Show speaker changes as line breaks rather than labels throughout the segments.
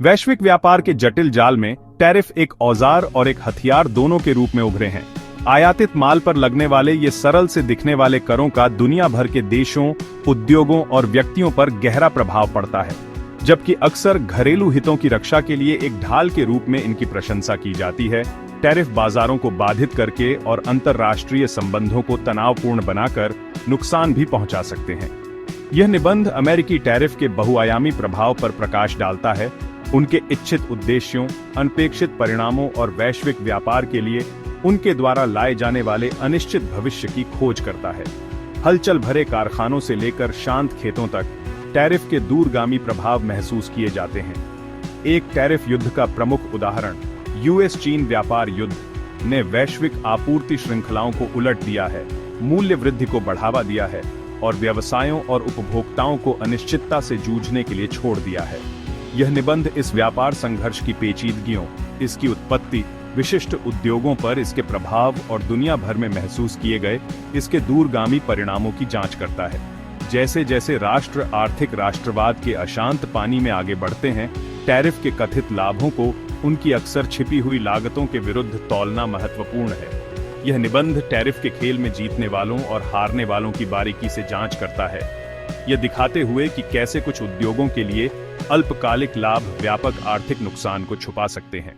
वैश्विक व्यापार के जटिल जाल में टैरिफ एक औजार और एक हथियार दोनों के रूप में उभरे हैं। आयातित माल पर लगने वाले ये सरल से दिखने वाले करों का दुनिया भर के देशों, उद्योगों और व्यक्तियों पर गहरा प्रभाव पड़ता है, जबकि अक्सर घरेलू हितों की रक्षा के लिए एक ढाल के रूप में इनकी प्रशंसा की जाती है। टैरिफ बाजारों को बाधित करके और अंतर्राष्ट्रीय संबंधों को तनावपूर्ण बनाकर नुकसान भी पहुंचा सकते हैं। यह निबंध अमेरिकी टैरिफ के बहुआयामी प्रभाव पर प्रकाश डालता है, उनके इच्छित उद्देश्यों, अनपेक्षित परिणामों और वैश्विक व्यापार के लिए उनके द्वारा लाए जाने वाले अनिश्चित भविष्य की खोज करता है। हलचल भरे कारखानों से लेकर शांत खेतों तक टैरिफ के दूरगामी प्रभाव महसूस किए जाते हैं। एक टैरिफ युद्ध का प्रमुख उदाहरण यूएस चीन व्यापार युद्ध ने वैश्विक आपूर्ति श्रृंखलाओं को उलट दिया है, मूल्य वृद्धि को बढ़ावा दिया है और व्यवसायों और उपभोक्ताओं को अनिश्चितता से जूझने के लिए छोड़ दिया है। यह निबंध इस व्यापार संघर्ष की पेचीदगियों, इसकी उत्पत्ति, विशिष्ट उद्योगों पर इसके प्रभाव और दुनिया भर में महसूस किए गए इसके दूरगामी परिणामों की जांच करता है। जैसे जैसे राष्ट्र आर्थिक राष्ट्रवाद के अशांत पानी में आगे बढ़ते हैं, टैरिफ के कथित लाभों को उनकी अक्सर छिपी हुई लागतों के विरुद्ध तौलना महत्वपूर्ण है। यह निबंध टैरिफ के खेल में जीतने वालों और हारने वालों की बारीकी से जांच करता है, यह दिखाते हुए कि कैसे कुछ उद्योगों के लिए अल्पकालिक लाभ व्यापक आर्थिक नुकसान को छुपा सकते हैं।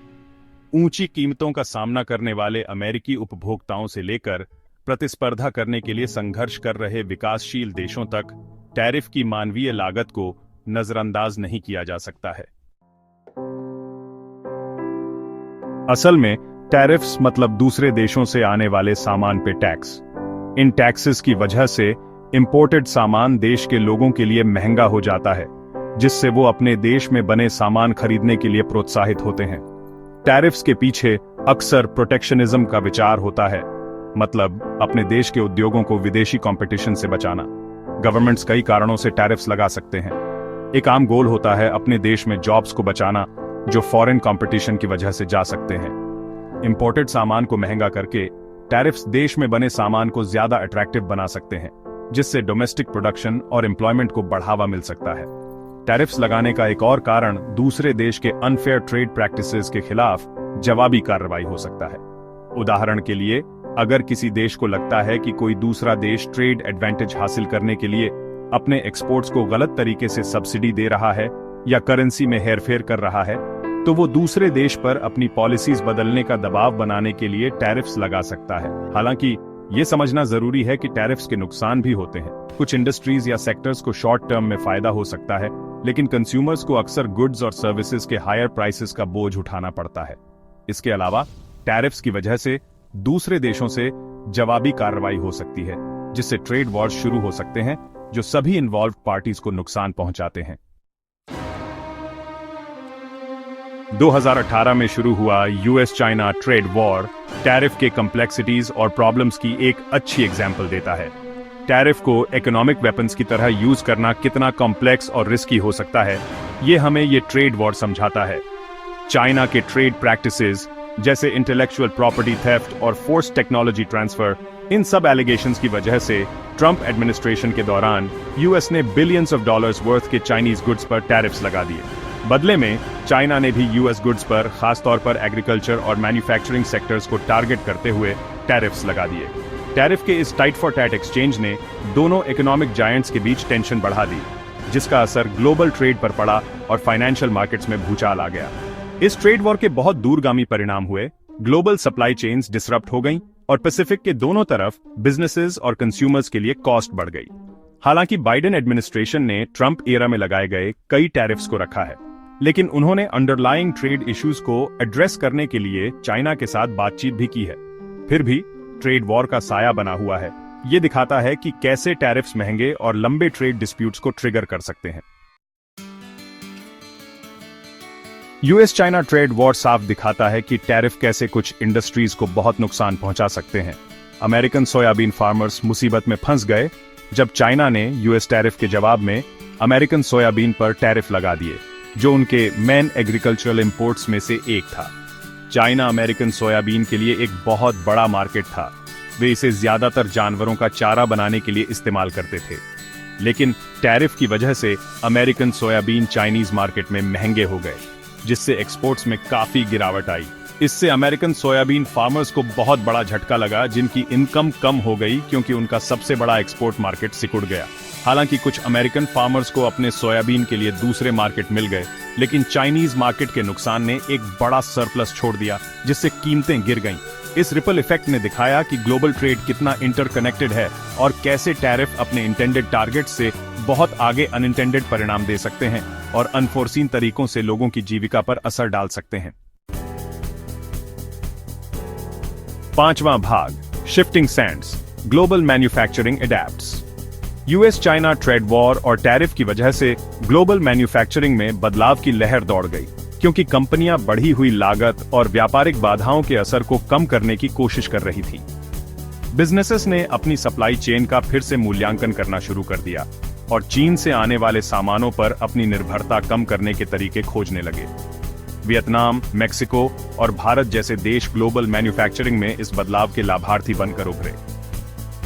ऊंची कीमतों का सामना करने वाले अमेरिकी उपभोक्ताओं से लेकर प्रतिस्पर्धा करने के लिए संघर्ष कर रहे विकासशील देशों तक टैरिफ की मानवीय लागत को नजरअंदाज नहीं किया जा सकता है। असल में टैरिफ्स मतलब दूसरे देशों से आने वाले सामान पे टैक्स। इन टैक्सेस की वजह से इंपोर्टेड सामान देश के लोगों के लिए महंगा हो जाता है, जिससे वो अपने देश में बने सामान खरीदने के लिए प्रोत्साहित होते हैं। टैरिफ्स के पीछे अक्सर प्रोटेक्शनिज्म का विचार होता है, मतलब अपने देश के उद्योगों को विदेशी कंपटीशन से बचाना। गवर्नमेंट्स कई कारणों से टैरिफ्स लगा सकते हैं। एक आम गोल होता है अपने देश में जॉब्स को बचाना, जो फॉरेन कंपटीशन की वजह से जा सकते हैं। इंपोर्टेड सामान को महंगा करके टैरिफ्स देश में बने सामान को ज्यादा अट्रैक्टिव बना सकते हैं, जिससे डोमेस्टिक प्रोडक्शन और एम्प्लॉयमेंट को बढ़ावा मिल सकता है। टैरिफ्स लगाने का एक और कारण दूसरे देश के अनफेयर ट्रेड प्रैक्टिसेस के खिलाफ जवाबी कार्रवाई हो सकता है। उदाहरण के लिए, अगर किसी देश को लगता है कि कोई दूसरा देश ट्रेड एडवांटेज हासिल करने के लिए अपने एक्सपोर्ट्स को गलत तरीके से सब्सिडी दे रहा है या करेंसी में हेरफेर कर रहा है, तो वो दूसरे देश पर अपनी पॉलिसीज बदलने का दबाव बनाने के लिए टैरिफ्स लगा सकता है। हालांकि ये समझना जरूरी है कि टैरिफ्स के नुकसान भी होते हैं। कुछ इंडस्ट्रीज या सेक्टर्स को शॉर्ट टर्म में फायदा हो सकता है, लेकिन कंज्यूमर्स को अक्सर गुड्स और सर्विसेज के हायर प्राइसेस का बोझ उठाना पड़ता है। इसके अलावा टैरिफ्स की वजह से दूसरे देशों से जवाबी कार्रवाई हो सकती है, जिससे ट्रेड वॉर्स शुरू हो सकते हैं, जो सभी इन्वॉल्व्ड पार्टीज को नुकसान पहुंचाते हैं। 2018 में शुरू हुआ US China trade war tariff के कॉम्प्लेक्सिटीज और प्रॉब्लम्स की एक अच्छी एग्जाम्पल देता है। टैरिफ को इकोनॉमिक वेपन्स की तरह यूज करना कितना कॉम्प्लेक्स और रिस्की हो सकता है, ये हमें ये ट्रेड वॉर समझाता है। चाइना के ट्रेड प्रैक्टिसेस जैसे इंटेलेक्चुअल प्रॉपर्टी थेफ्ट और फोर्स टेक्नोलॉजी ट्रांसफर, इन सब एलिगेशंस की वजह से ट्रंप एडमिनिस्ट्रेशन के दौरान यूएस ने बिलियंस ऑफ डॉलर्स वर्थ के चाइनीज गुड्स पर टैरिफ्स लगा दिए। बदले में चाइना ने भी यूएस गुड्स पर, खासतौर पर एग्रीकल्चर और मैन्युफैक्चरिंग सेक्टर्स को टारगेट करते हुए टैरिफ्स लगा दिए। टैरिफ के इस टाइट फॉर टैट एक्सचेंज ने दोनों इकोनॉमिक जायंट्स के बीच टेंशन बढ़ा दी, जिसका असर ग्लोबल ट्रेड पर पड़ा और फाइनेंशियल मार्केट्स में भूचाल आ गया। इस ट्रेड वॉर के बहुत दूरगामी परिणाम हुए। ग्लोबल सप्लाई चेन्स डिसरप्ट हो गईं और पैसिफिक के दोनों तरफ बिजनेसेस और कंज्यूमर्स के लिए कॉस्ट बढ़ गई। हालांकि बाइडेन एडमिनिस्ट्रेशन ने ट्रंप एरा में लगाए गए कई टैरिफ्स को रखा है, लेकिन उन्होंने अंडरलाइंग ट्रेड इश्यूज को एड्रेस करने के लिए चाइना के साथ बातचीत भी की है। फिर भी ट्रेड वॉर का साया बना हुआ है। ये दिखाता है कि कैसे टैरिफ्स महंगे और लंबे ट्रेड डिस्प्यूट्स को ट्रिगर कर सकते हैं। यूएस चाइना ट्रेड वॉर साफ दिखाता है कि टैरिफ कैसे कुछ इंडस्ट्रीज को बहुत नुकसान पहुंचा सकते हैं। अमेरिकन सोयाबीन फार्मर्स मुसीबत में फंस गए जब चाइना ने यूएस टैरिफ के जवाब में अमेरिकन सोयाबीन पर टैरिफ लगा दिए, जो उनके मेन एग्रीकल्चरल इंपोर्ट्स में से एक था। चाइना अमेरिकन सोयाबीन के लिए एक बहुत बड़ा मार्केट था। वे इसे ज्यादातर जानवरों का चारा बनाने के लिए इस्तेमाल करते थे, लेकिन टैरिफ की वजह से अमेरिकन सोयाबीन चाइनीज मार्केट में महंगे हो गए। जिससे एक्सपोर्ट्स में काफी गिरावट आई। इससे अमेरिकन सोयाबीन फार्मर्स को बहुत बड़ा झटका लगा, जिनकी इनकम कम हो गई क्योंकि उनका सबसे बड़ा एक्सपोर्ट मार्केट सिकुड़ गया। हालांकि कुछ अमेरिकन फार्मर्स को अपने सोयाबीन के लिए दूसरे मार्केट मिल गए, लेकिन चाइनीज मार्केट के नुकसान ने एक बड़ा सरप्लस छोड़ दिया, जिससे कीमतें गिर गईं। इस रिपल इफेक्ट ने दिखाया कि ग्लोबल ट्रेड कितना इंटरकनेक्टेड है और कैसे टैरिफ अपने इंटेंडेड टारगेट से बहुत आगे अनइंटेंडेड परिणाम दे सकते हैं और अनफोर्सीन तरीकों से लोगों की जीविका पर असर डाल सकते हैं। पांचवां भाग, shifting sands, global manufacturing adapts. US China trade war और टैरिफ की वजह से ग्लोबल मैन्युफैक्चरिंग में बदलाव की लहर दौड़ गई, क्योंकि कंपनियां बढ़ी हुई लागत और व्यापारिक बाधाओं के असर को कम करने की कोशिश कर रही थीं। बिजनेसेस ने अपनी सप्लाई चेन का फिर से मूल्यांकन करना शुरू कर दिया और चीन से आने वाले सामानों पर अपनी निर्भरता कम करने के तरीके खोजने लगे। वियतनाम, मेक्सिको और भारत जैसे देश ग्लोबल मैन्युफैक्चरिंग में इस बदलाव के लाभार्थी बनकर उभरे।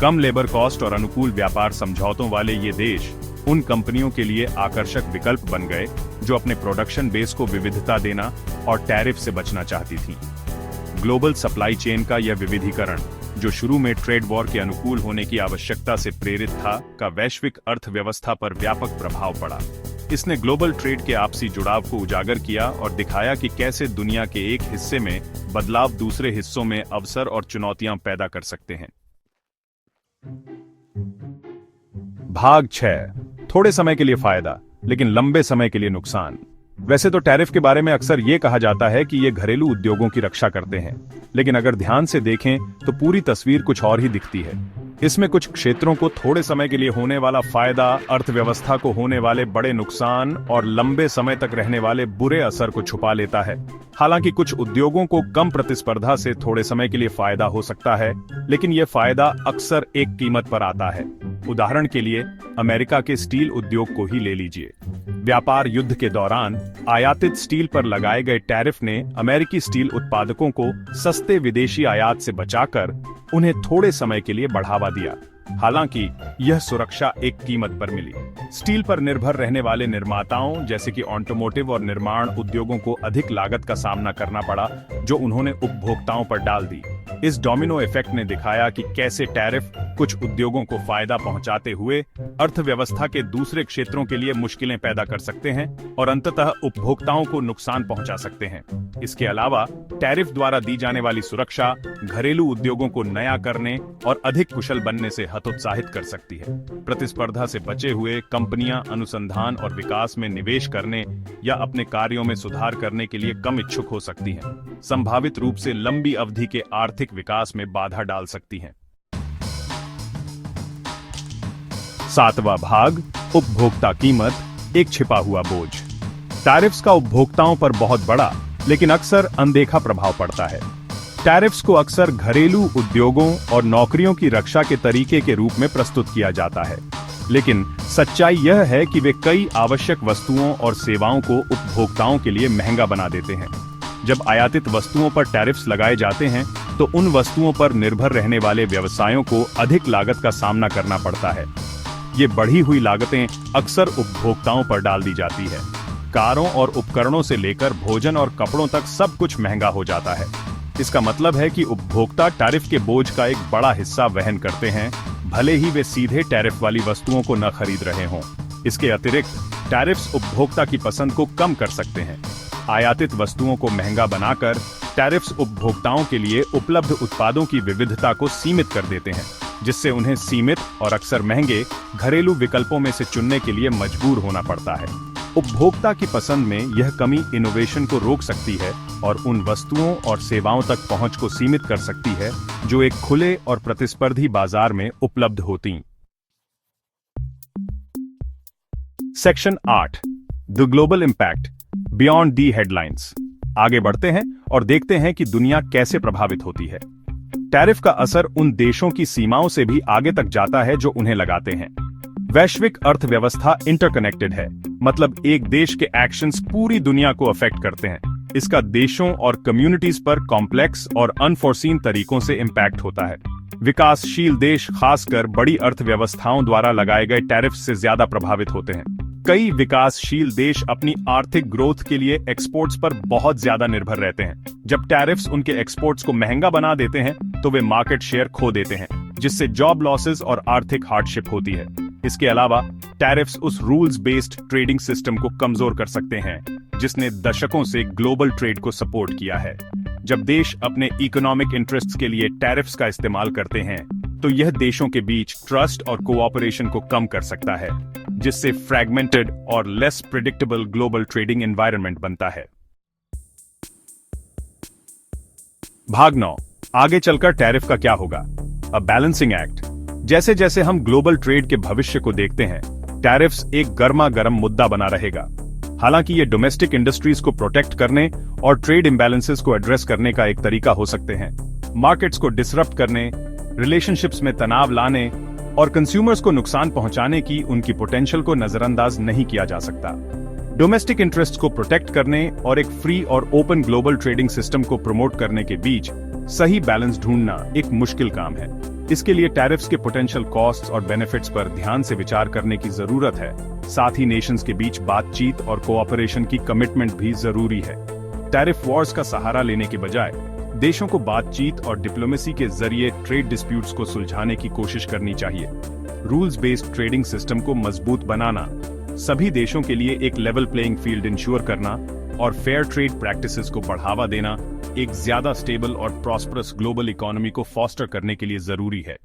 कम लेबर कॉस्ट और अनुकूल व्यापार समझौतों वाले ये देश उन कंपनियों के लिए आकर्षक विकल्प बन गए जो अपने प्रोडक्शन बेस को विविधता देना और टैरिफ से बचना चाहती थीं। ग्लोबल सप्लाई चेन का यह विविधीकरण, जो शुरू में ट्रेड वॉर के अनुकूल होने की आवश्यकता से प्रेरित था, का वैश्विक अर्थव्यवस्था पर व्यापक प्रभाव पड़ा। इसने ग्लोबल ट्रेड के आपसी जुड़ाव को उजागर किया और दिखाया कि कैसे दुनिया के एक हिस्से में बदलाव दूसरे हिस्सों में अवसर और चुनौतियां पैदा कर सकते हैं। भाग 6, थोड़े समय के लिए फायदा लेकिन लंबे समय के लिए नुकसान। वैसे तो टैरिफ के बारे में अक्सर ये कहा जाता है कि ये घरेलू उद्योगों की रक्षा करते हैं, लेकिन अगर ध्यान से देखें तो पूरी तस्वीर कुछ और ही दिखती है। इसमें कुछ क्षेत्रों को थोड़े समय के लिए होने वाला फायदा, अर्थव्यवस्था को होने वाले बड़े नुकसान और लंबे समय तक रहने वाले बुरे असर को छुपा लेता है। हालांकि कुछ उद्योगों को कम प्रतिस्पर्धा से थोड़े समय के लिए फायदा हो सकता है, लेकिन यह फायदा अक्सर एक कीमत पर आता है। उदाहरण के लिए अमेरिका के स्टील उद्योग को ही ले लीजिए। व्यापार युद्ध के दौरान आयातित स्टील पर लगाए गए टैरिफ ने अमेरिकी स्टील उत्पादकों को सस्ते विदेशी आयात से बचाकर उन्हें थोड़े समय के लिए बढ़ावा दिया। हालांकि यह सुरक्षा एक कीमत पर मिली। स्टील पर निर्भर रहने वाले निर्माताओं जैसे कि ऑटोमोटिव और निर्माण उद्योगों को अधिक लागत का सामना करना पड़ा, जो उन्होंने उपभोक्ताओं पर डाल दी। इस डोमिनो इफेक्ट ने दिखाया कि कैसे टैरिफ कुछ उद्योगों को फायदा पहुंचाते हुए अर्थव्यवस्था के दूसरे क्षेत्रों के लिए मुश्किलें पैदा कर सकते हैं और अंततः उपभोक्ताओं को नुकसान पहुंचा सकते हैं। इसके अलावा टैरिफ द्वारा दी जाने वाली सुरक्षा घरेलू उद्योगों को नया करने और अधिक कुशल बनने से हतोत्साहित कर सकती है। प्रतिस्पर्धा से बचे हुए कंपनियां अनुसंधान और विकास में निवेश करने या अपने कार्यों में सुधार करने के लिए कम इच्छुक हो सकती हैं, संभावित रूप से लंबी अवधि के आर्थिक विकास में बाधा डाल सकती हैं। 7वां भाग, उपभोक्ता कीमत, एक छिपा हुआ बोझ। टैरिफ्स का उपभोक्ताओं पर बहुत बड़ा लेकिन अक्सर अनदेखा प्रभाव पड़ता है। टैरिफ्स को अक्सर घरेलू उद्योगों और नौकरियों की रक्षा के तरीके के रूप में प्रस्तुत किया जाता है, लेकिन सच्चाई यह है कि वे कई आवश्यक वस्तुओं और सेवाओं को उपभोक्ताओं के लिए महंगा बना देते हैं। जब आयातित वस्तुओं पर टैरिफ्स लगाए जाते हैं तो उन वस्तुओं पर निर्भर रहने वाले व्यवसायों को अधिक लागत का सामना करना पड़ता है। ये बढ़ी हुई लागतें अक्सर उपभोक्ताओं पर डाल दी जाती है। कारों और उपकरणों से लेकर भोजन और कपड़ों तक सब कुछ महंगा हो जाता है। इसका मतलब है कि उपभोक्ता टैरिफ के बोझ का एक बड़ा हिस्सा वहन करते हैं, भले ही वे सीधे टैरिफ वाली वस्तुओं को न खरीद रहे हों। इसके अतिरिक्त टैरिफ्स उपभोक्ता की पसंद को कम कर सकते हैं। आयातित वस्तुओं को महंगा बनाकर टैरिफ्स उपभोक्ताओं के लिए उपलब्ध उत्पादों की विविधता को सीमित कर देते हैं, जिससे उन्हें सीमित और अक्सर महंगे घरेलू विकल्पों में से चुनने के लिए मजबूर होना पड़ता है। उपभोक्ता की पसंद में यह कमी इनोवेशन को रोक सकती है और उन वस्तुओं और सेवाओं तक पहुंच को सीमित कर सकती है जो एक खुले और प्रतिस्पर्धी बाजार में उपलब्ध होती। Section 8, the global impact beyond the headlines. आगे बढ़ते हैं और देखते हैं कि दुनिया कैसे प्रभावित होती है। टैरिफ का असर उन देशों की सीमाओं से भी आगे तक जाता है जो उन्हें लगाते हैं। वैश्विक अर्थव्यवस्था इंटरकनेक्टेड है, मतलब एक देश के एक्शंस पूरी दुनिया को अफेक्ट करते हैं। इसका देशों और कम्युनिटीज पर कॉम्प्लेक्स और अनफोर्सीन तरीकों से इम्पैक्ट होता है। विकासशील देश खासकर बड़ी अर्थव्यवस्थाओं द्वारा लगाए गए टैरिफ से ज्यादा प्रभावित होते हैं। कई विकासशील देश अपनी आर्थिक ग्रोथ के लिए एक्सपोर्ट्स पर बहुत ज्यादा निर्भर रहते हैं। जब टैरिफ्स उनके एक्सपोर्ट्स को महंगा बना देते हैं तो वे मार्केट शेयर खो देते हैं, जिससे जॉब लॉसेस और आर्थिक हार्डशिप होती है। इसके अलावा टैरिफ्स उस रूल्स बेस्ड ट्रेडिंग सिस्टम को कमजोर कर सकते हैं जिसने दशकों से ग्लोबल ट्रेड को सपोर्ट किया है। जब देश अपने इकोनॉमिक इंटरेस्ट्स के लिए टैरिफ्स का इस्तेमाल करते हैं तो यह देशों के बीच ट्रस्ट और कोऑपरेशन को कम कर सकता है, जिससे फ्रैगमेंटेड और less predictable global trading environment बनता है। भाग 9, आगे चलकर टैरिफ का क्या होगा? A balancing act. जैसे जैसे हम ग्लोबल ट्रेड के भविष्य को देखते हैं, टैरिफ्स एक गर्मा गर्म मुद्दा बना रहेगा। हालांकि ये डोमेस्टिक इंडस्ट्रीज को प्रोटेक्ट करने और ट्रेड इम्बैलेंसेस को एड्रेस करने का एक तरीका हो सकते हैं। मार्केट्स को डिसरप्ट करने, रिलेशनशिप्स में तनाव लाने और कंज्यूमर्स को नुकसान पहुंचाने की उनकी पोटेंशियल को नजरअंदाज नहीं किया जा सकता। डोमेस्टिक इंटरेस्ट को प्रोटेक्ट करने और एक फ्री और ओपन ग्लोबल ट्रेडिंग सिस्टम को प्रमोट करने के बीच सही बैलेंस ढूंढना एक मुश्किल काम है। इसके लिए टैरिफ्स के पोटेंशियल कॉस्ट्स और बेनिफिट्स पर ध्यान से विचार करने की जरूरत है। साथ ही नेशंस के बीच बातचीत और कोऑपरेशन की कमिटमेंट भी जरूरी है। टैरिफ वॉर्स का सहारा लेने के बजाय देशों को बातचीत और डिप्लोमेसी के जरिए ट्रेड डिस्प्यूट्स को सुलझाने की कोशिश करनी चाहिए। रूल्स बेस्ड ट्रेडिंग सिस्टम को मजबूत बनाना, सभी देशों के लिए एक लेवल प्लेइंग फील्ड इंश्योर करना और फेयर ट्रेड प्रैक्टिसेस को बढ़ावा देना एक ज्यादा स्टेबल और प्रॉस्परस ग्लोबल इकोनॉमी को फॉस्टर करने के लिए जरूरी है।